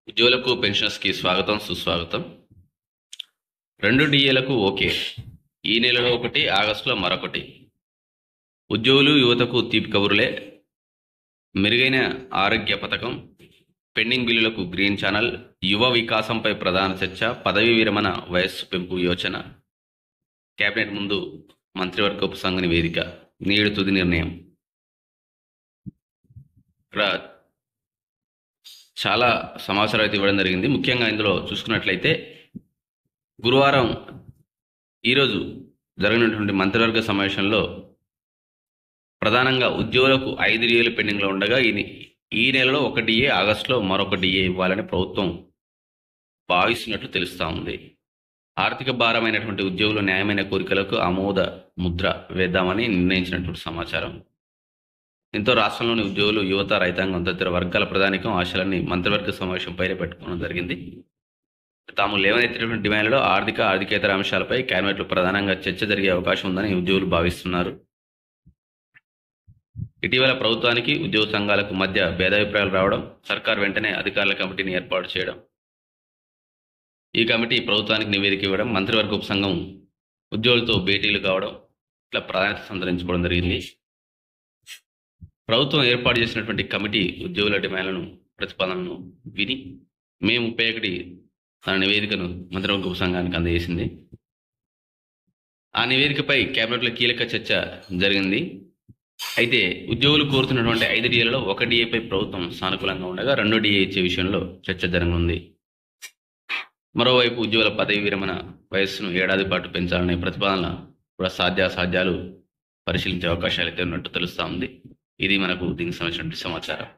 ఉద్యోగులకు పెన్షనర్స్కి స్వాగతం సుస్వాగతం. 2 డిఏలకు ఓకే. ఈ నెలలో ఒకటి, ఆగస్టులో మరొకటి. ఉద్యోగులు యువతకు తీపి కబురులే. మెరుగైన ఆరోగ్య పథకం, పెండింగ్ బిల్లులకు గ్రీన్ ఛానల్, యువ వికాసంపై ప్రధాన చర్చ, పదవీ విరమణ వయస్సు పెంపు యోచన, కేబినెట్ ముందు మంత్రివర్గ ఉపసంఘ నివేదిక, నేడు తుది నిర్ణయం. ఇక్కడ చాలా సమాచారం అయితే ఇవ్వడం జరిగింది. ముఖ్యంగా ఇందులో చూసుకున్నట్లయితే గురువారం ఈరోజు జరిగినటువంటి మంత్రివర్గ సమావేశంలో ప్రధానంగా ఉద్యోగులకు 5 డిఏలు పెండింగ్లో ఉండగా ఈ నెలలో 1 డిఏ, ఆగస్టులో మరొక డిఏ ఇవ్వాలని ప్రభుత్వం భావిస్తున్నట్లు తెలుస్తూ ఉంది. ఆర్థిక భారమైనటువంటి ఉద్యోగులు న్యాయమైన కోరికలకు ఆమోద ముద్ర వేద్దామని నిర్ణయించినటువంటి సమాచారం. దీంతో రాష్ట్రంలోని ఉద్యోగులు, యువత, రైతాంగం తదితర వర్గాల ప్రధానికం ఆశలన్నీ మంత్రివర్గ సమావేశం పైన పెట్టుకోవడం జరిగింది. తాము లేవనెత్తినటువంటి డిమాండ్లలో ఆర్థికేతర అంశాలపై కేబినెట్లో ప్రధానంగా చర్చ జరిగే అవకాశం ఉందని ఉద్యోగులు భావిస్తున్నారు. ఇటీవల ప్రభుత్వానికి ఉద్యోగ సంఘాలకు మధ్య భేదాభిప్రాయాలు రావడం, సర్కార్ వెంటనే అధికారుల కమిటీని ఏర్పాటు చేయడం, ఈ కమిటీ ప్రభుత్వానికి నివేదిక ఇవ్వడం, మంత్రివర్గ ఉపసంఘం ఉద్యోగులతో భేటీలు కావడం ఇట్లా ప్రాధాన్యత సంతరించుకోవడం జరిగింది. ప్రభుత్వం ఏర్పాటు చేసినటువంటి కమిటీ ఉద్యోగుల డిమాండ్లను, ప్రతిపాదనను విని మే 31 తన నివేదికను మంత్రివర్గ ఉపసంఘానికి అందజేసింది. ఆ నివేదికపై కేబినెట్లో కీలక చర్చ జరిగింది. అయితే ఉద్యోగులు కోరుతున్నటువంటి 5 డిఏలలో 1 డిఏపై ప్రభుత్వం సానుకూలంగా ఉండగా 2 డిఏ ఇచ్చే విషయంలో చర్చ జరగనుంది. మరోవైపు ఉద్యోగుల పదవి విరమణ వయస్సును 1 ఏడాది పాటు పెంచాలనే ప్రతిపాదన కూడా సాధ్యాసాధ్యాలు పరిశీలించే అవకాశాలు అయితే ఉన్నట్టు తెలుస్తూ ఉంది. ఇది మనకు దీనికి సంబంధించిన సమాచారం.